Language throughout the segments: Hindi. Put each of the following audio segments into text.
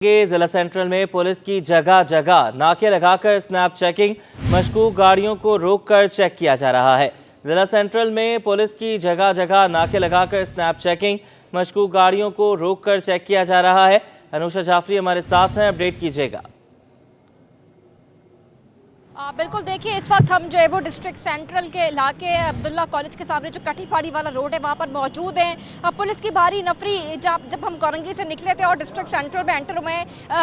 जिला सेंट्रल में पुलिस की जगह जगह नाके लगाकर स्नैप चेकिंग, मशकूक गाड़ियों को रोककर चेक किया जा रहा है। जिला सेंट्रल में पुलिस की जगह जगह नाके लगाकर स्नैप चेकिंग, मशकूक गाड़ियों को रोककर चेक किया जा रहा है। अनुषा जाफरी हमारे साथ हैं, अपडेट कीजिएगा। बिल्कुल, देखिए इस वक्त हम जो है वो डिस्ट्रिक्ट सेंट्रल के इलाके अब्दुल्ला कॉलेज के सामने जो कटीपाड़ी वाला रोड है वहाँ पर मौजूद हैं। पुलिस की भारी नफरी जब हम कोरंगी से निकले थे और डिस्ट्रिक्ट सेंट्रल में एंटर हुए,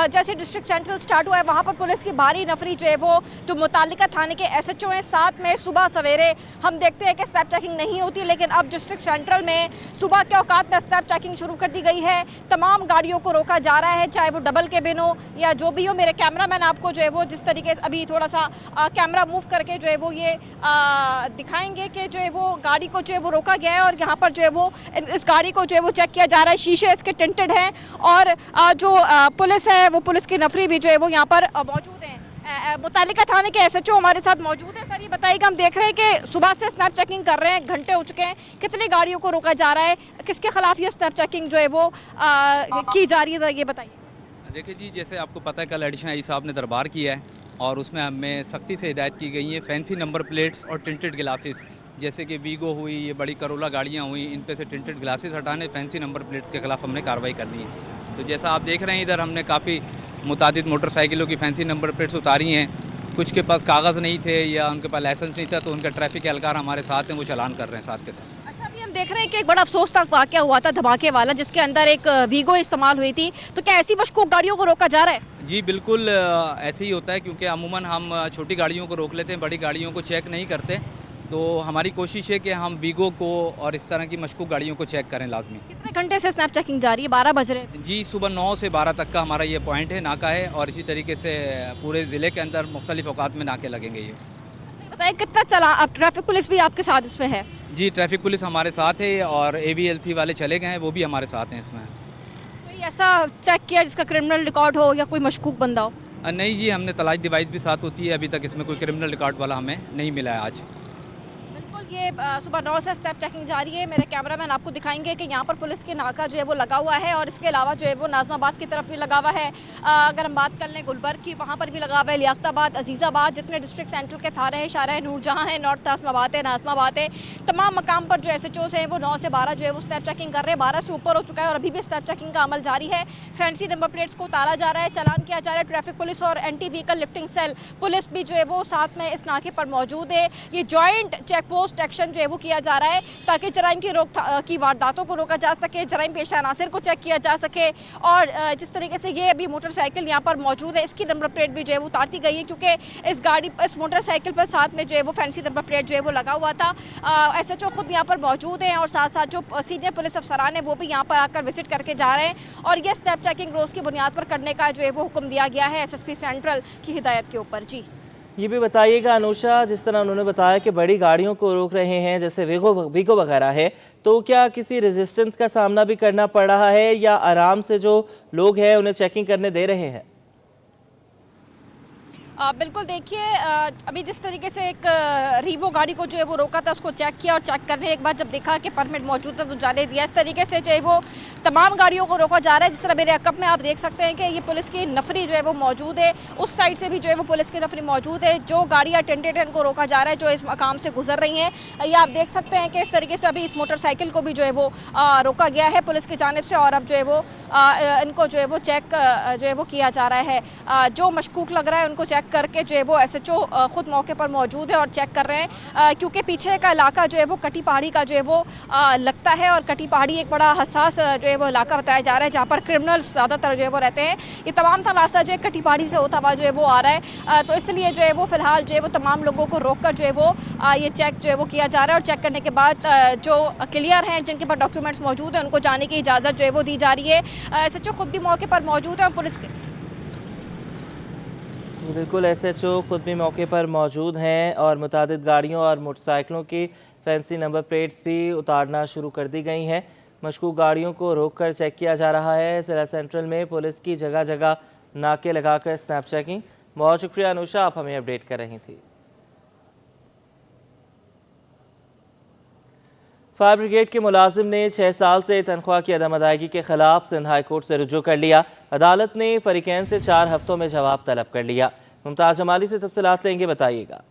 जैसे डिस्ट्रिक्ट सेंट्रल स्टार्ट हुआ है वहाँ पर पुलिस की भारी नफरी जो है वो जो मुतालिका थाने के SHO हैं, साथ में सुबह सवेरे हम देखते हैं कि स्नैप चेकिंग नहीं होती, लेकिन अब डिस्ट्रिक्ट सेंट्रल में सुबह के औकात में स्नैप चेकिंग शुरू कर दी गई है। तमाम गाड़ियों को रोका जा रहा है, चाहे वो डबल केबिन हो या जो भी हो। मेरे कैमरामैन आपको जो है वो जिस तरीके से अभी थोड़ा सा कैमरा मूव करके जो है वो ये दिखाएंगे कि जो है वो गाड़ी को जो है वो रोका गया है और यहाँ पर जो है वो इस गाड़ी को जो है वो चेक किया जा रहा है। शीशे इसके टिंटेड हैं और जो पुलिस है वो पुलिस की नफरी भी जो है वो यहाँ पर मौजूद है। मुतालिका थाने के SHO हमारे साथ मौजूद है। सर, ये बताइएगा, हम देख रहे हैं कि सुबह से स्नैप चेकिंग कर रहे हैं, घंटे हो चुके हैं, कितनी गाड़ियों को रोका जा रहा है, किसके खिलाफ ये स्नैप चेकिंग जो है वो की जा रही है, ये बताइए। देखिए जी, जैसे आपको पता है कल एडिशनल आई साहब ने दरबार किया है और उसमें हमें सख्ती से हिदायत की गई है फैंसी नंबर प्लेट्स और टिंटेड ग्लासेस, जैसे कि वीगो हुई, ये बड़ी करोला गाड़ियाँ हुई, इन पे से टिंटेड ग्लासेस हटाने, फैंसी नंबर प्लेट्स के खिलाफ हमने कार्रवाई करनी है। तो जैसा आप देख रहे हैं इधर हमने काफ़ी मुतादिद मोटरसाइकिलों की फैंसी नंबर प्लेट्स उतारी हैं। कुछ के पास कागज़ नहीं थे या उनके पास लाइसेंस नहीं था, तो उनका ट्रैफिक एहलकार हमारे साथ हैं, वो चालान कर रहे हैं साथ के साथ। अच्छा, अभी हम देख रहे हैं कि एक बड़ा अफसोसनाक वाकया हुआ था धमाके वाला, जिसके अंदर एक वीगो इस्तेमाल हुई थी, तो क्या ऐसी मशकूक गाड़ियों को रोका जा रहा है? जी बिल्कुल, ऐसे ही होता है क्योंकि अमूमन हम छोटी गाड़ियों को रोक लेते हैं, बड़ी गाड़ियों को चेक नहीं करते। तो हमारी कोशिश है कि हम वीगो को और इस तरह की मशकूक गाड़ियों को चेक करें लाजमी। कितने घंटे से स्नैप चेकिंग जा रही है? 12 बज रहे हैं। जी, सुबह 9 से 12 तक का हमारा ये पॉइंट है, नाका है, और इसी तरीके से पूरे ज़िले के अंदर मुख्तलिफ औकात में नाके लगेंगे ये। बताइए कितना चला, अब ट्रैफिक पुलिस भी आपके साथ इसमें है? जी, ट्रैफिक पुलिस हमारे साथ है और AVLC वाले चले गए हैं, वो भी हमारे साथ हैं इसमें। कोई ऐसा चेक किया जिसका क्रिमिनल रिकॉर्ड हो या कोई मशकूक बंदा हो? नहीं जी, हमने तलाश डिवाइस भी साथ होती है, अभी तक इसमें कोई क्रिमिनल रिकॉर्ड वाला हमें नहीं मिला है आज। ये सुबह 9 से स्नैप चेकिंग जारी है। मेरे कैमरामैन आपको दिखाएंगे कि यहाँ पर पुलिस के नाका जो है वो लगा हुआ है और इसके अलावा जो है वो नाजमाबाद की तरफ भी लगा हुआ है। अगर हम बात कर लें गुलबर्ग की, वहाँ पर भी लगा हुआ है, लियाकताबाद, अजीज़ाबाद, जितने डिस्ट्रिक्ट सेंट्रल के थाने हैं, शारा नूरजहां है, नॉर्थ नाजमाबाद है, नाजमाबाद है, तमाम मकाम पर जो SHOs हैं वो 9 से 12 जो है वो स्नैप चेकिंग कर रहे हैं। 12 से ऊपर हो चुका है और अभी भी स्नैप चेकिंग का अमल जारी है। फैंसी नंबर प्लेट्स को उतारा जा रहा है, चालान किया जा रहा है। ट्रैफिक पुलिस और anti vehicle lifting cell police भी जो है वो साथ में इस नाके पर मौजूद है। ये जॉइंट चेक पोस्ट एक्शन जो है वो किया जा रहा है ताकि जराइम की वारदातों को रोका जा सके, जराइम पेशा अनासिर को चेक किया जा सके। और जिस तरीके से ये अभी मोटरसाइकिल यहाँ पर मौजूद है, इसकी नंबर प्लेट भी जो है वो उतारती गई है, क्योंकि इस मोटरसाइकिल पर साथ में जो है वो फैंसी नंबर प्लेट जो है वो लगा हुआ था। SHO खुद यहाँ पर मौजूद हैं और साथ साथ जो सीनियर पुलिस अफसरान है वो भी यहाँ पर आकर विजिट करके जा रहे हैं और ये स्नैप चेकिंग रोज की बुनियाद पर करने का जो है वो हुक्म दिया गया है SSP सेंट्रल की हिदायत के ऊपर। जी, ये भी बताइएगा अनुषा, जिस तरह उन्होंने बताया कि बड़ी गाड़ियों को रोक रहे हैं जैसे वीगो वगैरह है, तो क्या किसी रेजिस्टेंस का सामना भी करना पड़ रहा है या आराम से जो लोग हैं उन्हें चेकिंग करने दे रहे हैं? बिल्कुल, देखिए अभी जिस तरीके से एक रीवो गाड़ी को जो है वो रोका था, उसको चेक किया और चेक करने एक बाद जब देखा कि परमिट मौजूद है तो जाने दिया। इस तरीके से जो है वो तमाम गाड़ियों को रोका जा रहा है। जिस तरह मेरे अकब में आप देख सकते हैं कि ये पुलिस की नफरी जो है वो मौजूद है, उस साइड से भी जो है वो पुलिस की नफरी मौजूद है। जो गाड़ियाँ टेंटेड हैं उनको रोका जा रहा है जो इस मकाम से गुजर रही हैं। ये आप देख सकते हैं कि इस तरीके से अभी इस मोटरसाइकिल को भी जो है वो रोका गया है पुलिस की जानिब से और अब जो है वो इनको जो है वो चेक जो है वो किया जा रहा है। जो मशकूक लग रहा है उनको चेक करके जो है वो SHO खुद मौके पर मौजूद है और चेक कर रहे हैं, क्योंकि पीछे का इलाका जो है वो कटी पहाड़ी का जो है वो लगता है और कटी पहाड़ी एक बड़ा हसास जो है वो इलाका बताया जा रहा है जहाँ पर क्रिमिनल्स ज़्यादातर जो है वो रहते हैं। ये तमाम था रास्ता जो है कटी पहाड़ी से होता हुआ जो है वो आ रहा है, तो इसलिए जो है वो फिलहाल जो है वो तमाम लोगों को रोक कर जो है वो ये चेक जो है वो किया जा रहा है और चेक करने के बाद जो क्लियर हैं, जिनके पास डॉक्यूमेंट्स मौजूद हैं, उनको जाने की इजाज़त जो है वो दी जा रही है। SHO खुद भी मौके पर मौजूद है और पुलिस बिल्कुल, SHO खुद भी मौके पर मौजूद हैं और मुतादिद गाड़ियों और मोटरसाइकिलों की फैंसी नंबर प्लेट्स भी उतारना शुरू कर दी गई हैं। मशकूक गाड़ियों को रोककर चेक किया जा रहा है। जिला सेंट्रल में पुलिस की जगह जगह नाके लगाकर स्नैप चेकिंग। बहुत शुक्रिया अनुषा, आप हमें अपडेट कर रही थी। फायर ब्रिगेड के मुलाजिम ने 6 साल से तनख्वाह की अदम अदायगी के खिलाफ सिंध हाई कोर्ट से रुजू कर लिया। अदालत ने फरीकैन से 4 हफ्तों में जवाब तलब कर लिया। मुमताज जमाली से तफसीलात लेंगे, बताइएगा।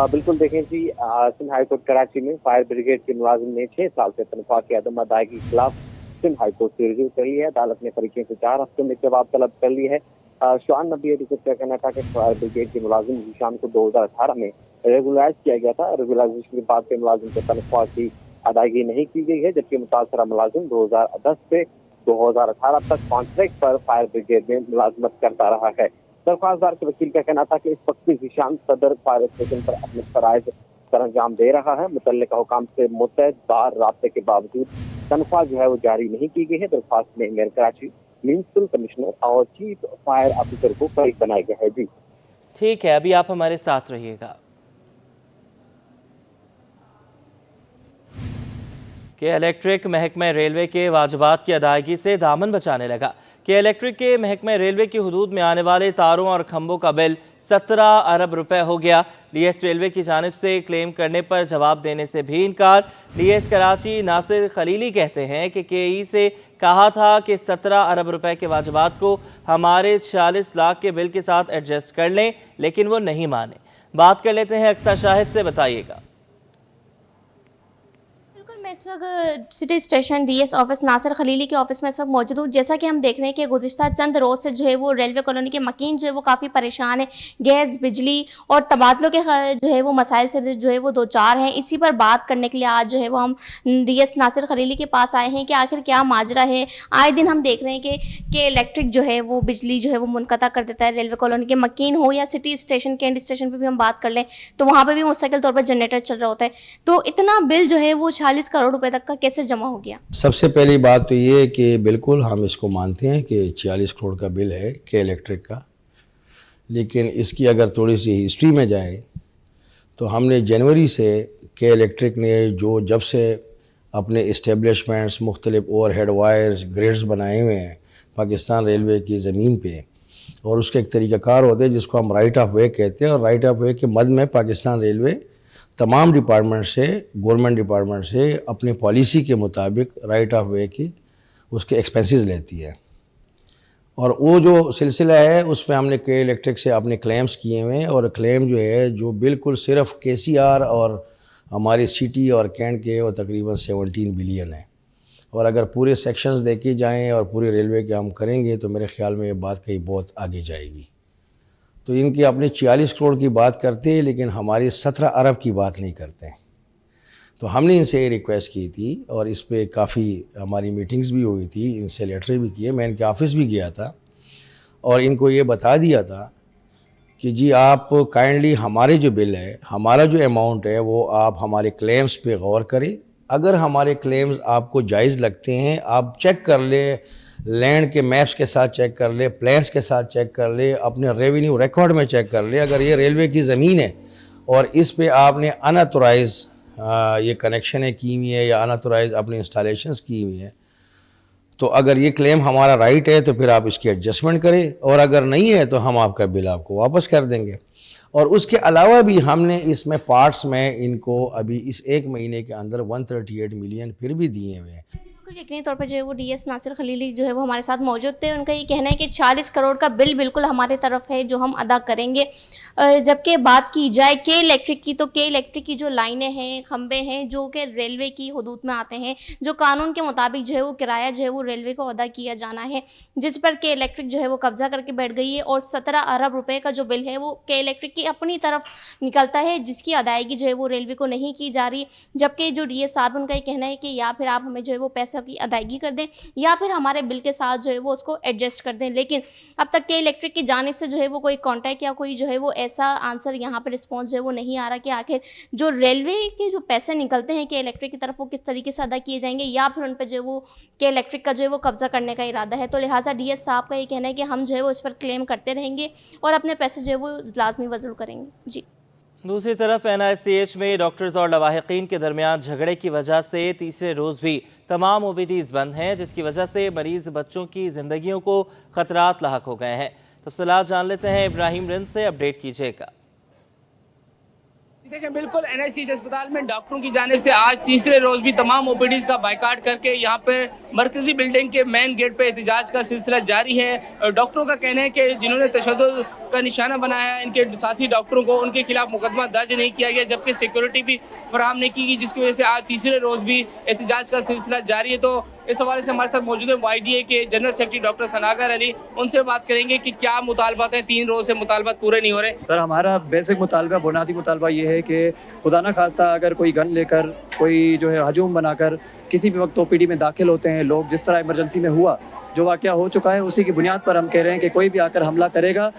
बिल्कुल देखें जी, सिंध हाई कोर्ट कराची में फायर ब्रिगेड के मुलाजिम ने 6 साल से तनख्वाह की अदम अदायगी के खिलाफ सिंध हाई कोर्ट से रुजू कर लिया है। अदालत ने फरीकैन से 4 हफ्तों में जवाब तलब कर ली है। शुआन नबी रिपोर्ट का कहना था कि फायर ब्रिगेड के मुलाजिम जीशान को 2018 में रेगुलराइज किया गया था। रेगुलाइजेशन के बाद से मुलाजिम को तनख्वाह की अदायगी नहीं की गई है, जबकि मुतासरा मुलाजिम 2010 से 2018 तक कॉन्ट्रैक्ट पर फायर ब्रिगेड में मुलाजमत करता रहा है। दरख्वास्तदार के वकील का कहना था कि इस वक्त भी जीशान सदर फायर स्टेशन पर अपने फराइज सरअंजाम दे रहा है। मुतल्लिका हुकाम से मुतहद बार राब्ते के बावजूद तनख्वाह जो है वो जारी नहीं की गई है। दरख्वास्त में मेयर कराची, म्युनिसिपल कमिश्नर और चीफ फायर ऑफिसर को फरीक बनाया गया है। जी ठीक है, अभी आप हमारे साथ रहिएगा। के इलेक्ट्रिक महकमा रेलवे के वाजिबात की अदायगी से दामन बचाने लगा। के इलेक्ट्रिक के महकमा रेलवे की हुदूद में आने वाले तारों और खंभों का बिल 17 अरब रुपए हो गया। डीएस रेलवे की जानिब से क्लेम करने पर जवाब देने से भी इनकार। डीएस कराची नासिर खलीली कहते हैं कि केई से कहा था कि 17 अरब रुपए के वाजिबात को हमारे 46 लाख के बिल के साथ एडजस्ट कर लें, लेकिन वो नहीं माने। बात कर लेते हैं अक्सर शाहिद से, बताइएगा। मैं इस वक्त city station DS office Nasir Khalili के ऑफिस में इस वक्त मौजूद हूँ। जैसा कि हम देख रहे हैं कि गुज़िश्ता चंद रोज़ से जो है वो रेलवे कॉलोनी के मकीन जो है वो काफ़ी परेशान है। गैस, बिजली और तबादलों के जो है वो मसाइल से जो है वो दो चार हैं। इसी पर बात करने के लिए आज जो है वो हम डीएस नासिर खलीली के पास आए हैं कि आखिर क्या माजरा है। आए दिन हम देख रहे हैं कि इलेक्ट्रिक जो है वो बिजली जो है वो मुनक़ता कर देता है। रेलवे कॉलोनी के मकीन हो या सिटी स्टेशन कैंट स्टेशन पर भी हम बात कर लें तो वहाँ पर भी मुस्तकिल तौर पर जनरेटर चल रहा होता है। तो इतना बिल जो है वो 40 करोड़ रुपए तक का कैसे जमा हो गया? सबसे पहली बात तो ये है कि बिल्कुल हम इसको मानते हैं कि 46 करोड़ का बिल है के इलेक्ट्रिक का, लेकिन इसकी अगर थोड़ी सी हिस्ट्री में जाए तो हमने जनवरी से के इलेक्ट्रिक ने जब से अपने इस्टेब्लिशमेंट्स, मुख्तलिफ ओवरहेड वायर्स, ग्रिड्स बनाए हुए हैं पाकिस्तान रेलवे की ज़मीन पे, और उसका एक तरीक़ाकार होता है जिसको हम राइट ऑफ वे कहते हैं, और राइट ऑफ वे के मद में पाकिस्तान रेलवे तमाम डिपार्टमेंट से, गवर्नमेंट डिपार्टमेंट से अपनी पॉलिसी के मुताबिक राइट ऑफ वे की उसके एक्सपेंसेस लेती है। और वो जो सिलसिला है उसमें हमने के इलेक्ट्रिक से अपने क्लेम्स किए हुए हैं, और क्लेम जो है जो बिल्कुल सिर्फ KCR और हमारी सिटी और कैंट के वो तकरीबन 17 बिलियन है। और अगर पूरे सेक्शंस देखे जाएँ और पूरे रेलवे के हम करेंगे तो मेरे ख्याल में ये बात कहीं बहुत आगे जाएगी। तो इनकी अपने 46 करोड़ की बात करते हैं, लेकिन हमारी 17 अरब की बात नहीं करते हैं। तो हमने इनसे ये रिक्वेस्ट की थी और इस पे काफ़ी हमारी मीटिंग्स भी हुई थी, इनसे लेटर भी किए, मैं इनके ऑफिस भी गया था और इनको ये बता दिया था कि जी आप काइंडली हमारे जो बिल है, हमारा जो अमाउंट है वो आप हमारे क्लेम्स पे गौर करें। अगर हमारे क्लेम्स आपको जायज़ लगते हैं आप चेक कर ले, लैंड के मैप्स के साथ चेक कर ले, प्लान्स के साथ चेक कर ले, अपने रेवेन्यू रिकॉर्ड में चेक कर ले। अगर ये रेलवे की ज़मीन है और इस पे आपने अनऑथोराइज ये कनेक्शन की हुई है या अनऑथोराइज अपनी इंस्टॉलेशंस की हुई हैं, तो अगर ये क्लेम हमारा राइट है तो फिर आप इसकी एडजस्टमेंट करें, और अगर नहीं है तो हम आपका बिल आपको वापस कर देंगे। और उसके अलावा भी हमने इसमें पार्ट्स में इनको अभी इस 1 महीने के अंदर 138 मिलियन फिर भी दिए हुए हैं। यकीनी तौर पर जो है वो डीएस नासिर खलीली जो है वो हमारे साथ मौजूद थे। उनका ये कहना है कि 40 करोड़ का बिल बिल्कुल हमारे तरफ है जो हम अदा करेंगे। जबकि बात की जाए के इलेक्ट्रिक की, तो के इलेक्ट्रिक की जो लाइनें हैं, खंबे हैं जो कि रेलवे की हुदूद में आते हैं, जो कानून के मुताबिक जो है वो किराया जो है वो रेलवे को अदा किया जाना है, जिस पर के इलेक्ट्रिक जो है वो कब्जा करके बैठ गई है। और 17 अरब रुपए का जो बिल है वो के इलेक्ट्रिक की अपनी तरफ निकलता है, जिसकी अदायगी जो है वो रेलवे को नहीं की जा रही। जबकि जो डीएस साहब उनका ये कहना है कि या फिर आप हमें जो है वो पैसा की अदायगी कर दें या फिर हमारे बिल के साथ जो है वो उसको एडजस्ट कर दें। लेकिन अब तक के इलेक्ट्रिक की जानिब से जो है वो कोई कांटेक्ट या कोई जो है वो ऐसा आंसर यहाँ पर रिस्पॉन्स जो है वो नहीं आ रहा कि आखिर जो रेलवे के जो पैसे निकलते हैं के इलेक्ट्रिक की तरफ वो किस तरीके से अदा किए जाएंगे, या फिर उन पर जो है वो के इलेक्ट्रिक का जो है वो कब्जा करने का इरादा है। तो लिहाजा डीएस साहब का ये कहना है कि हम जो है वो इस पर क्लेम करते रहेंगे और अपने पैसे जो है वो लाजमी वसूल करेंगे। जी, दूसरी तरफ NICH में डॉक्टर्स और लवाहिकीन के दरमियान झगड़े की वजह से तीसरे रोज़ भी तमाम OPDs बंद हैं, जिसकी वजह से मरीज बच्चों की जिंदगियों को खतरात लाहक हो गए हैं। तफसीलात जान लेते हैं इब्राहिम रिंद से, अपडेट कीजिएगा। देखें बिल्कुल एनएससीएच अस्पताल में डॉक्टरों की जानिब से आज तीसरे रोज भी तमाम ओपीडीज का बाइकाट करके यहाँ पे मरकजी बिल्डिंग के मेन गेट पे एहतजाज का सिलसिला जारी है। डॉक्टरों का कहना है कि जिन्होंने तशद्दुद का निशाना बनाया है इनके साथी डॉक्टरों को, उनके खिलाफ मुकदमा दर्ज नहीं किया गया, जबकि सिक्योरिटी भी फराहम नहीं की गई, जिसकी वजह से आज तीसरे रोज भी एहतजाज का सिलसिला जारी है। तो इस हवाले से हमारे साथ मौजूद है YDA के जनरल सेक्रेटरी डॉक्टर सनागर अली, उनसे बात करेंगे कि क्या मुतालबात हैं, 3 रोज से मुतालबात पूरे नहीं हो रहे। सर हमारा बेसिक मुतालबा, बुनियादी मुतालबा ये है कि खुदा न खास्ता अगर कोई गन लेकर कोई जो है हजूम बनाकर किसी भी वक्त OPD में दाखिल होते हैं लोग, जिस तरह इमरजेंसी में हुआ जो वाक़या हो चुका है, उसी की बुनियाद पर हम कह रहे हैं कि कोई भी आकर हमला करेगा,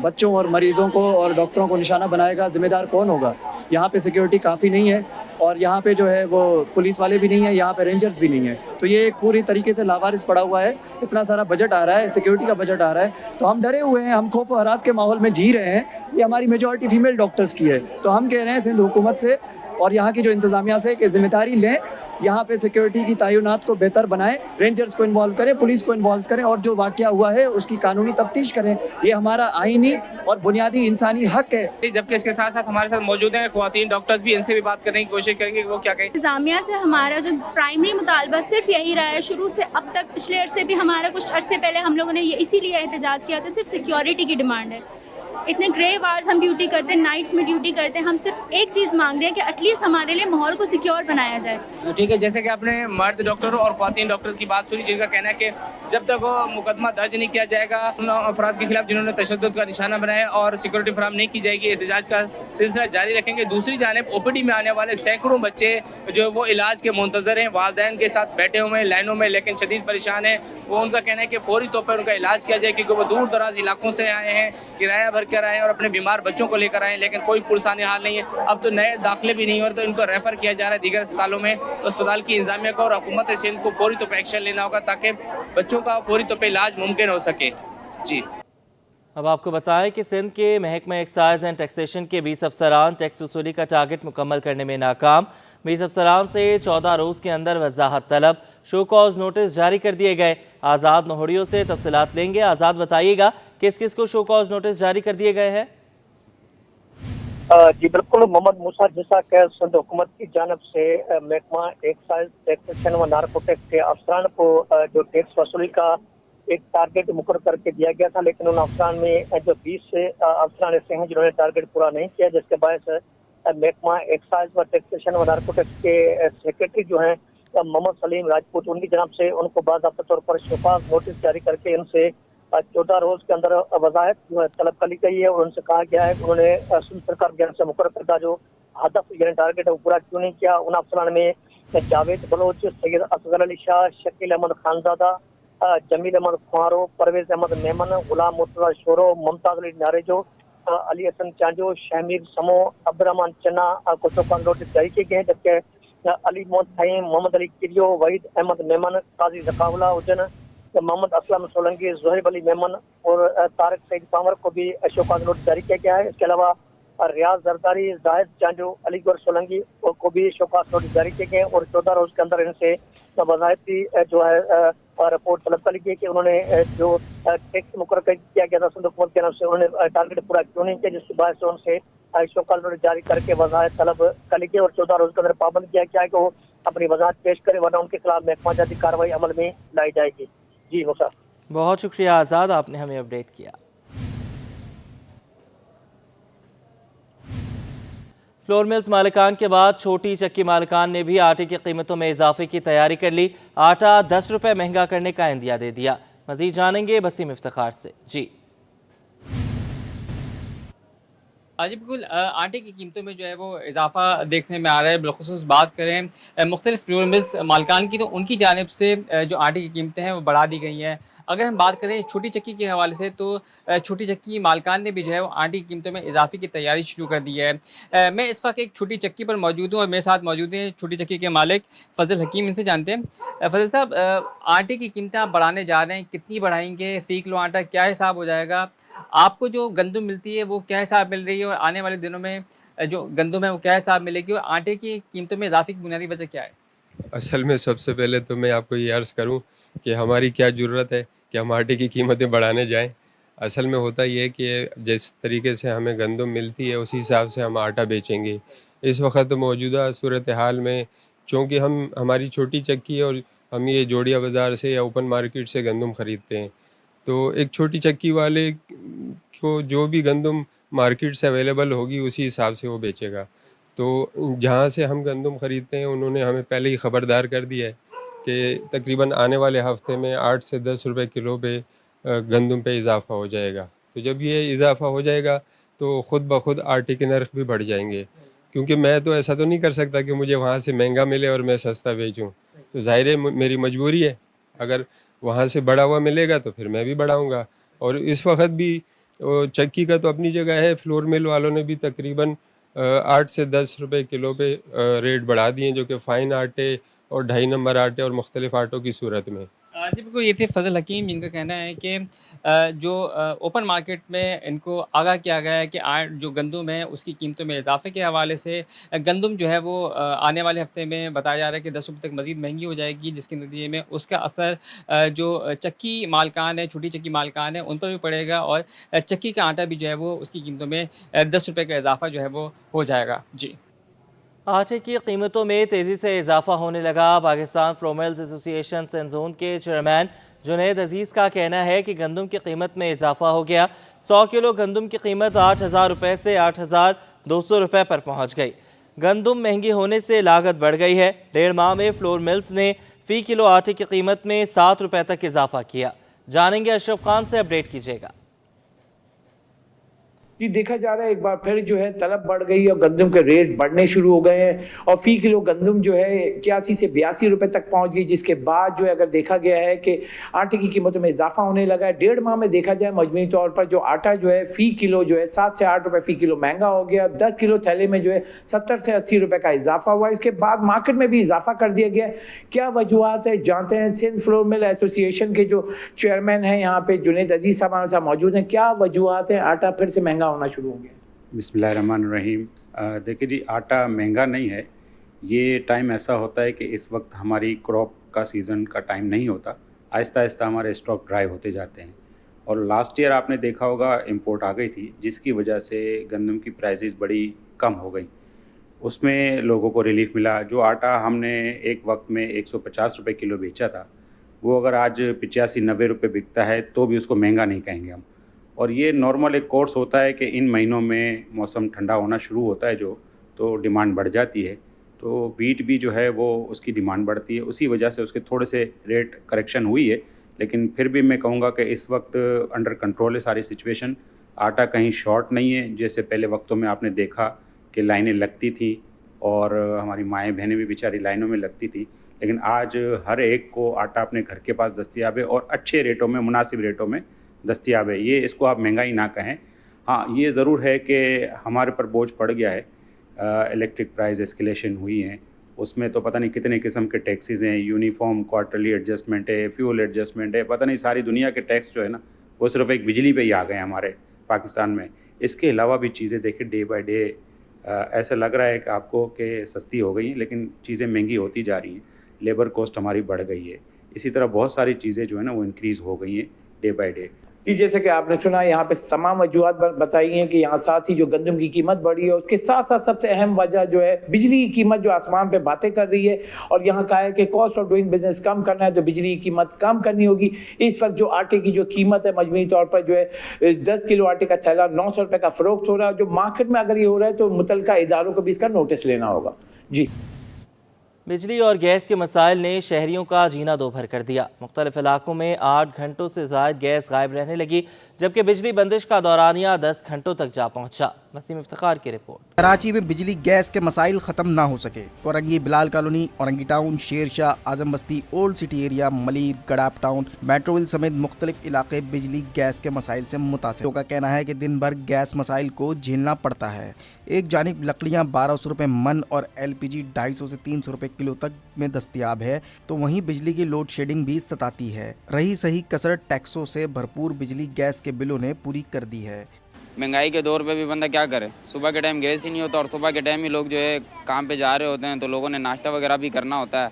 बच्चों और मरीज़ों को और डॉक्टरों को निशाना बनाएगा, ज़िम्मेदार कौन होगा। यहाँ पे सिक्योरिटी काफ़ी नहीं है और यहाँ पे जो है वो पुलिस वाले भी नहीं है, यहाँ पे रेंजर्स भी नहीं है, तो ये एक पूरी तरीके से लावारिस पड़ा हुआ है। इतना सारा बजट आ रहा है, सिक्योरिटी का बजट आ रहा है, तो हम डरे हुए हैं, हम खौफ हरास के माहौल में जी रहे हैं। ये हमारी मेजॉरिटी फीमेल डॉक्टर्स की है, तो हम कह रहे हैं सिंध हुकूमत से और यहाँ की जो इंतज़ामिया से कि जिम्मेदारी लें, यहाँ पे सिक्योरिटी की तैनात को बेहतर बनाएं, रेंजर्स को इन्वॉल्व करें, पुलिस को इन्वॉल्व करें और जो वाक़या हुआ है उसकी कानूनी तफ्तीश करें। ये हमारा आईनी और बुनियादी इंसानी हक है। जबकि इसके साथ साथ हमारे साथ मौजूद हैं ख्वातीन डॉक्टर्स भी, इनसे भी बात करने की कोशिश करेंगे कि वो क्या कहें। इंतज़ामिया से हमारा जो प्राइमरी मुतालबा सिर्फ यही रहा है शुरू से अब तक, पिछले अरसे भी हमारा कुछ अरसे पहले हम लोगों ने ये इसीलिए एहतजाज किया था, सिर्फ सिक्योरिटी की डिमांड है। इतने ग्रेव आवर्स हम ड्यूटी करते हैं, नाइट्स में ड्यूटी करते हैं, हम सिर्फ एक चीज़ मांग रहे हैं कि एटलीस्ट हमारे लिए माहौल को सिक्योर बनाया जाए। तो ठीक है, जैसे कि आपने मर्द डॉक्टरों और ख्वातीन डॉक्टर की बात सुनी, जिनका कहना है कि जब तक वो मुकदमा दर्ज नहीं किया जाएगा उन अफराद के खिलाफ जिन्होंने तशद्दुद का निशाना बनाया और सिक्योरिटी फराहम नहीं की जाएगी, एहतजाज का सिलसिला जारी रखेंगे। दूसरी जानिब OPD में आने वाले सैकड़ों बच्चे जो वो इलाज के मुंतजर हैं, वालिदैन के साथ बैठे हुए हैं लाइनों में, लेकिन शदीद परेशान हैं। वो उनका कहना है कि फौरी तौर पर उनका इलाज किया जाए, क्योंकि वो दूर दराज इलाकों से आए हैं, किराया भर कर आए हैं और अपने बीमार बच्चों को लेकर आए, लेकिन कोई पुरसाने हाल नहीं है। अब तो नए दाखिले भी नहीं हो रहे, तो इनको रेफर किया जा रहा है दीगर अस्पतालों में। तो अस्पताल की इंतजामिया को और हुकूमत सिंध को फौरी तौर पर एक्शन लेना होगा ताकि बच्चों का फौरी तौर पर इलाज मुमकिन हो सके। जी, अब आपको बताएं कि सिंध के महकमा एक्साइज एंड टैक्सेशन के 20 अफसरान टैक्स वसूली का टारगेट मुकम्मल करने में नाकाम। 20 अफसरान से 14 रोज़ के अंदर वजाहत तलब, शो कॉज नोटिस जारी कर दिए गए। आज़ाद नोहड़ियों से तफसीलात लेंगे। आज़ाद, बताइएगा किस किस को शो कॉज नोटिस जारी कर दिए गए हैं? जी बिल्कुल, मोहम्मद मूसा जिसा के सिंध हुकूमत की जानब से महकमा एक्साइज टैक्सेशन व नारकोटिक्स के अफसरान को जो टैक्स वसूली का एक टारगेट मुकर्रर करके दिया गया था, लेकिन उन अफसरान में जो 20 अफसरान ऐसे हैं जिन्होंने टारगेट पूरा नहीं किया, जिसके बायस महकमा एक्साइज व टैक्सेशन व नारकोटिक्स के सेक्रेटरी जो हैं मोहम्मद सलीम राजपूत, उनकी जानब से उनको बाज़ाब्ता तौर पर शोकाज नोटिस जारी करके इनसे 14 रोज के अंदर वजाहत तलब कर ली गई है और उनसे कहा गया है कि उन्होंने सिंध सरकार की जानब से मुकर्रर करदा जो हदफ यानी टारगेट है वो पूरा क्यों नहीं किया। उन अफसरान में जावेद बलोच, सैयद असगर अली शाह, शकील अहमद खानजादा, जमील अहमद खुआरो, परवेज अहमद मेमन, गुलाम मुर्तजा शोरो, मुमताज अली नारेजो, अली हसन चांजो, शहमीर समो, अब्दुर्रहमान चन्ना को शोकाज नोटिस जारी किए गए हैं, जबकि अली मोहम्मद फहीम, मोहम्मद अली किरियो, वहीद अहमद मेमन, काजी जकाउल्ला उज्जैन, मोहम्मद असलम सोलंकी, ज़ुहैब अली मेमन और तारिक सईद पावर को भी शोकाज नोटिस जारी किया गया है। इसके अलावा रियाज जरदारी, जाहिद चांजो, अलीगढ़ सोलंकी को भी शोकाज नोटिस जारी किए गए और 14 रोज के अंदर इनसे वज़ाहती जो है रिपोर्ट तलब कर ली गई कि उन्होंने जो टैक्स मुकर्रर किया गया था सिंध हुकूमत की तरफ से, उन्होंने टारगेट पूरा क्यों नहीं किया, जिसकी वजह से उनसे शोकाज नोटिस जारी करके वज़ाहत तलब कर ली गई और 14 रोज के अंदर पाबंद किया गया है कि वो अपनी वज़ाहत पेश करें, वरना उनके खिलाफ महकमा जाती कार्रवाई अमल में लाई जाएगी। जी मुसा, बहुत शुक्रिया आज़ाद, आपने हमें अपडेट किया। फ्लोर मिल्स मालिकान के बाद छोटी चक्की मालिकान ने भी आटे की कीमतों में इजाफे की तैयारी कर ली। आटा 10 रुपये महंगा करने का इंदिया दे दिया। मजीद जानेंगे वसीम इफ्तिखार से। जी आज बिल्कुल आटे की कीमतों में जो है वो इजाफा देखने में आ रहा है। बिलखुसूस बात करें मुख्तलिफ फ्लोर मिल्स मालिकान की, तो उनकी जानिब से जो आटे की कीमतें हैं वो बढ़ा दी गई हैं। अगर हम बात करें छोटी चक्की के हवाले से, तो छोटी चक्की मालिकान ने भी जो है वो आटे की कीमतों में इजाफे की तैयारी शुरू कर दी है। मैं इस वक्त एक छोटी चक्की पर मौजूद हूँ और मेरे साथ मौजूद हैं छोटी चक्की के मालिक फजल हकीम। इनसे जानते हैं फजल साहब, आटे की कीमतें आप बढ़ाने जा रहे हैं, कितनी बढ़ाएंगे? फ़ी किलो आटा क्या हिसाब हो जाएगा? आपको जो गंदम मिलती है वो क्या हिसाब मिल रही है और आने वाले दिनों में जो गंदम है वो क्या हिसाब मिलेगी, और आटे की कीमतों में इजाफे की बुनियादी वजह क्या है? असल में सबसे पहले तो मैं आपको ये अर्ज़ करूं कि हमारी क्या ज़रूरत है कि हम आटे की कीमतें बढ़ाने जाएं। असल में होता ये है कि जिस तरीके से हमें गंदम मिलती है उसी हिसाब से हम आटा बेचेंगे। इस वक्त मौजूदा सूरत हाल में चूँकि हमारी छोटी चक्की है और हम ये जोड़िया बाज़ार से या ओपन मार्केट से गंदम ख़रीदते हैं, तो एक छोटी चक्की वाले को जो भी गंदम मार्केट से अवेलेबल होगी उसी हिसाब से वो बेचेगा। तो जहाँ से हम गंदम ख़रीदते हैं उन्होंने हमें पहले ही ख़बरदार कर दिया है कि तकरीबन आने वाले हफ़्ते में 8 से 10 रुपए किलो पे गंदम पे इजाफ़ा हो जाएगा। तो जब ये इजाफ़ा हो जाएगा तो ख़ुद ब खुद आटे के नर्ख भी बढ़ जाएंगे, क्योंकि मैं तो ऐसा तो नहीं कर सकता कि मुझे वहाँ से महंगा मिले और मैं सस्ता बेचूँ। तो ज़ाहिर है मेरी मजबूरी है, अगर वहाँ से बढ़ा हुआ मिलेगा तो फिर मैं भी बढ़ाऊँगा। और इस वक्त भी चक्की का तो अपनी जगह है, फ्लोर मिल वालों ने भी तकरीबन 8 से 10 रुपए किलो पे रेट बढ़ा दिए, जो कि फ़ाइन आटे और 2.5 नंबर आटे और मुख्तलिफ़ आटों की सूरत में। जी बिल्कुल, ये थे फ़ज़ल हकीम, जिनका कहना है कि जो ओपन मार्केट में इनको आगाह किया गया है कि जो गंदम है उसकी कीमतों में इजाफ़े के हवाले से गंदम जो है वो आने वाले हफ़्ते में बताया जा रहा है कि 10 रुपये तक मज़ीद महंगी हो जाएगी, जिसके नतीजे में उसका असर जो चक्की मालकान है, छोटी चक्की मालकान है, उन पर भी पड़ेगा और चक्की का आटा भी जो है वो उसकी कीमतों में 10 रुपये का इजाफ़ा जो है वो हो जाएगा। जी। आटे की कीमतों में तेज़ी से इजाफा होने लगा। Pakistan flour mills association Sindh zone के चेयरमैन जुनैद अजीज़ का कहना है कि गंदम की कीमत में इजाफा हो गया। 100 किलो गंदम की कीमत 8,000 रुपये से 8,200 रुपये पर पहुँच गई। गंदम महंगी होने से लागत बढ़ गई है। 1.5 माह में फ्लोर मिल्स ने फ़ी किलो आटे की कीमत में 7 रुपये तक इजाफा किया। जानेंगे अशरफ खान से, अपडेट कीजिएगा। जी, देखा जा रहा है एक बार फिर जो है तलब बढ़ गई और गंदम के रेट बढ़ने शुरू हो गए हैं और फी किलो गंदम जो है 81 से 82 रुपए तक पहुंच गई, जिसके बाद जो है अगर देखा गया है कि आटे की कीमतों में इजाफा होने लगा है। 1.5 माह में देखा जाए मजमूई तौर पर जो आटा जो है फी किलो जो है 7 से 8 रुपए फी किलो महंगा हो गया। 10 किलो थैले में जो है 70 से 80 रुपए का इजाफा हुआ। इसके बाद मार्केट में भी इजाफा कर दिया गया। क्या वजूहत है जानते हैं। सिंध फ्लोर मिल एसोसिएशन के जो चेयरमैन हैं यहाँ पे जुनैद अजीज साहब हमारे साथ मौजूद हैं। क्या वजूहत है आटा फिर से महंगा होना शुरू हो गया? बिस्मिल्लाहिर्रहमानिर्रहीम। देखिए जी, आटा महंगा नहीं है। ये टाइम ऐसा होता है कि इस वक्त हमारी क्रॉप का सीज़न का टाइम नहीं होता। आहिस्ता आहिस्ता हमारे स्टॉक ड्राई होते जाते हैं और लास्ट ईयर आपने देखा होगा इंपोर्ट आ गई थी, जिसकी वजह से गंदम की प्राइसेस बड़ी कम हो गई। उसमें लोगों को रिलीफ मिला। जो आटा हमने एक वक्त में 150 रुपये किलो बेचा था, वो अगर आज 85-90 रुपये बिकता है तो भी उसको महंगा नहीं कहेंगे हम। और ये नॉर्मल एक कोर्स होता है कि इन महीनों में मौसम ठंडा होना शुरू होता है तो डिमांड बढ़ जाती है। तो वीट भी जो है वो उसकी डिमांड बढ़ती है, उसी वजह से उसके थोड़े से रेट करेक्शन हुई है। लेकिन फिर भी मैं कहूँगा कि इस वक्त अंडर कंट्रोल है सारी सिचुएशन। आटा कहीं शॉर्ट नहीं है, जैसे पहले वक्तों में आपने देखा कि लाइनें लगती थी और हमारी माएँ बहनें भी बेचारी लाइनों में लगती थी। लेकिन आज हर एक को आटा अपने घर के पास दस्तयाब है और अच्छे रेटों में, मुनासिब रेटों में दस्तयाब है। ये इसको आप महंगाई ना कहें। हाँ, ये ज़रूर है कि हमारे पर बोझ पड़ गया है। इलेक्ट्रिक प्राइस एस्केलेशन हुई हैं, उसमें तो पता नहीं कितने किस्म के टैक्सेस हैं। यूनिफॉर्म क्वार्टरली एडजस्टमेंट है, फ्यूल एडजस्टमेंट है, पता नहीं सारी दुनिया के टैक्स जो है ना वो सिर्फ एक बिजली पे ही आ गए हैं हमारे पाकिस्तान में। इसके अलावा भी चीज़ें देखिए डे बाय डे ऐसा लग रहा है कि आपको कि सस्ती हो गई हैं, लेकिन चीज़ें महंगी होती जा रही हैं। लेबर कॉस्ट हमारी बढ़ गई है। इसी तरह बहुत सारी चीज़ें जो है ना वो इंक्रीज़ हो गई हैं डे बाय डे। जी, जैसे कि आपने सुना यहाँ पे तमाम वजूहत बताई हैं कि यहाँ साथ ही जो गंदम की कीमत बढ़ी है, उसके साथ साथ सबसे अहम वजह जो है बिजली की कीमत जो आसमान पे बातें कर रही है। और यहाँ कहा है कि कॉस्ट ऑफ डूइंग बिजनेस कम करना है तो बिजली की कीमत कम करनी होगी। इस वक्त जो आटे की जो कीमत है मजमूई तौर पर जो है 10 किलो आटे का थैला 900 रुपये का फ़रोख्त हो रहा है। जो मार्केट में अगर ये हो रहा है तो मुतल्लिका इदारों को भी इसका नोटिस लेना होगा। जी, बिजली और गैस के मसाइल ने शहरियों का जीना दोभर कर दिया। मुख्तलिफ इलाकों में 8 घंटों से ज़ायद गैस गायब रहने लगी, जबकि बिजली बंदिश का दौरानिया 10 घंटों तक जा पहुंचा। वसीम इफ्तिखार की रिपोर्ट। कराची में बिजली गैस के मसाइल ख़त्म ना हो सके। Korangi, Bilal colony, Orangi town, Shershah, Azam Basti, old city area, Malir, Gadap town, Metroville समेत मुख्तलिफ इलाके बिजली गैस के मसाइल से मुतासिर। लोगों का कहना है कि दिन भर गैस मसाइल को झेलना पड़ता है। एक जानिब लकड़ियाँ 1200 रुपये मन और LPG 250 से 300 रुपये किलो तक में दस्तियाब है, तो वहीं बिजली की लोड शेडिंग भी सताती है। रही सही कसर टैक्सों से भरपूर बिजली गैस के बिलों ने पूरी कर दी है। महंगाई के दौर पे भी बंदा क्या करे। सुबह के टाइम गैस ही नहीं होता और सुबह के टाइम ही लोग जो है काम पे जा रहे होते हैं, तो लोगों ने नाश्ता वगैरह भी करना होता है।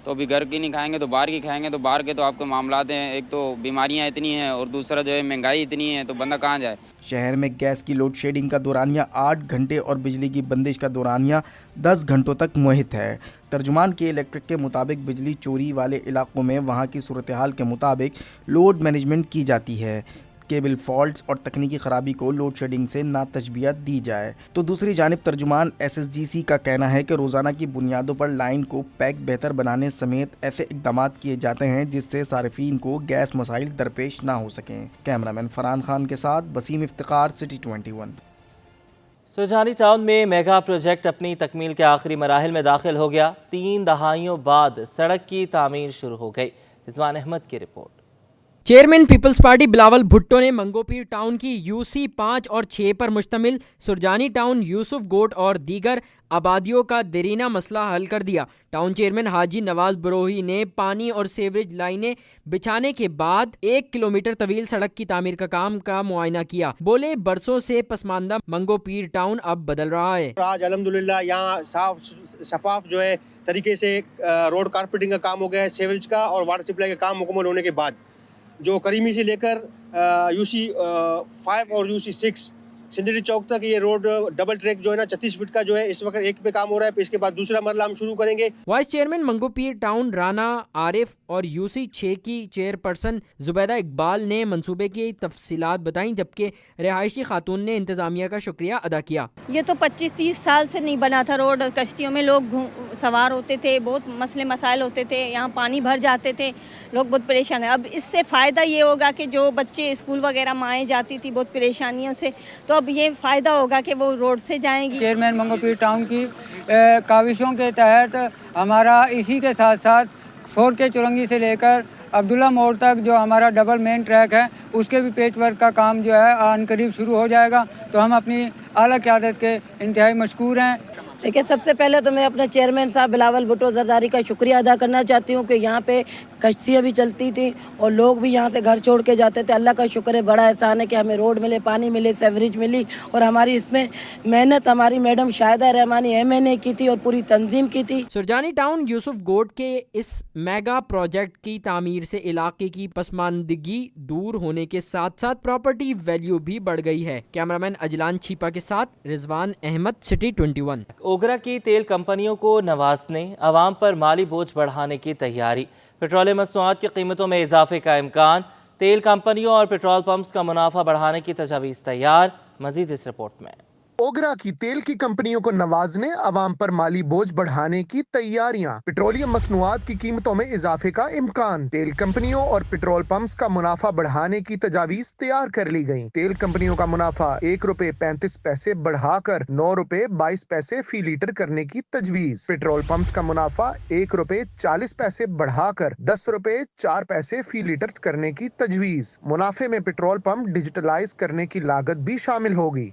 तो अभी घर की नहीं खाएंगे तो बाहर की खाएंगे, तो बाहर के तो आपके मामलात हैं, एक तो बीमारियां इतनी हैं और दूसरा जो है महंगाई इतनी है, तो बंदा कहाँ जाए। शहर में गैस की लोड शेडिंग का दौरानिया 8 घंटे और बिजली की बंदिश का दौरानिया 10 घंटों तक मुहित है। तर्जुमान के इलेक्ट्रिक के मुताबिक बिजली चोरी वाले इलाकों में वहां की सूरत हाल के मुताबिक लोड मैनेजमेंट की जाती है। केबल फॉल्ट्स और तकनीकी खराबी को लोड शेडिंग से ना तशबीहत दी जाए। तो दूसरी जानिब तर्जुमान SSGC का कहना है कि रोज़ाना की बुनियादों पर लाइन को पैक बेहतर बनाने समेत ऐसे इकदाम किए जाते हैं जिससे सारिफीन को गैस मसाइल दरपेश ना हो सकें। कैमरामैन फरहान खान के साथ वसीम इफ्तिकार, सिटी 21। सुरजानी टाउन में मेगा प्रोजेक्ट अपनी तकमील के आखिरी मराहिल में दाखिल हो गया। 3 दहाइयों बाद सड़क की तामीर शुरू हो गई। रिजवान अहमद की रिपोर्ट। चेयरमैन पीपल्स पार्टी बिलावल भुट्टो ने मंगोपीर टाउन की UC 5 और 6 पर मुश्तमिल सुरजानी टाउन, यूसुफ गोट और दीगर आबादियों का देरीना मसला हल कर दिया। टाउन चेयरमैन हाजी नवाज बरोही ने पानी और सीवरेज लाइनें बिछाने के बाद 1 किलोमीटर तवील सड़क की तामीर का काम का मुआयना किया। बोले, बरसों से पसमानदा मंगोपीर टाउन अब बदल रहा है। आज अल्हम्दुलिल्लाह यहाँ साफ शफाफ जो है तरीके से रोड कारपेटिंग का काम हो गया है, सीवरेज का और वाटर सप्लाई का काम मुकम्मल होने के बाद जो करीमी से लेकर UC 5 और UC 6 सिंदरी चौक तक ये रोड डबल ट्रैक जो है ना 36 फीट का जो है इस वक्त एक पे काम हो रहा है। इसके बाद दूसरा मरला हम शुरू करेंगे। Vice chairman Manghopir town Rana Arif और UC 6 की चेयरपर्सन जुबैदा इकबाल ने मंसूबे की तफसीलात बताई, जबकि रिहायशी खातून ने इंतजामिया का शुक्रिया अदा किया। ये तो 25-30 साल से नहीं बना था रोड। कश्तियों में लोग सवार होते थे, बहुत मसले मसाइल होते थे, यहाँ पानी भर जाते थे, लोग बहुत परेशान है। अब इससे फ़ायदा ये होगा कि जो बच्चे स्कूल वगैरह माएँ जाती थी बहुत परेशानियों से, तो अब ये फ़ायदा होगा कि वो रोड से जाएंगी। चेयरमैन मंगोपीर टाउन की काविशों के तहत हमारा इसी के साथ साथ 4K चुरंगी से लेकर अब्दुल्ला मोड़ तक जो हमारा डबल मेन ट्रैक है उसके भी पेच वर्क का काम जो है अनकरीब शुरू हो जाएगा। तो हम अपनी आला क़यादत के इंतहाई मशकूर हैं। देखिए, सबसे पहले तो मैं अपने चेयरमैन साहब बिलावल भुट्टो जरदारी का शुक्रिया अदा करना चाहती हूँ कि यहाँ पे कश्तियाँ भी चलती थी और लोग भी यहाँ से घर छोड़ के जाते थे। अल्लाह का शुक्र है, बड़ा एहसान है कि हमें रोड मिले, पानी मिले, सेवरेज मिली और हमारी इसमें मेहनत हमारी मैडम शाहिदा रहमानी MA ने की थी और पूरी तंजीम की थी। सुरजानी टाउन यूसुफ गोट के इस मेगा प्रोजेक्ट की तामीर से इलाके की पसमानदगी दूर होने के साथ साथ प्रॉपर्टी वैल्यू भी बढ़ गई है। कैमरामैन अजलान छीपा के साथ रिजवान अहमद, सिटी 21। ओगरा की तेल कंपनियों को नवाजने, अवाम पर माली बोझ बढ़ाने की तैयारी। पेट्रोलियम मसनूआत की कीमतों में इजाफे का इम्कान। तेल कंपनियों और पेट्रोल पंप्स का मुनाफा बढ़ाने की तजावीज़ तैयार। मजीद इस रिपोर्ट में। ओगरा की तेल की कंपनियों को नवाजने, अवाम पर माली बोझ बढ़ाने की तैयारियां। पेट्रोलियम मसनूआत की कीमतों में इजाफे का इम्कान। तेल कंपनियों और पेट्रोल पंप्स का मुनाफा बढ़ाने की तजावीज तैयार कर ली गयी। तेल कंपनियों का मुनाफा ₹1.35 बढ़ाकर ₹9.22 फी लीटर करने की तजवीज। पेट्रोल पंप्स का मुनाफा ₹1.40 बढ़ाकर ₹10.04 फी लीटर करने की तजवीज। मुनाफे में पेट्रोल पंप डिजिटलाइज करने की लागत भी शामिल होगी।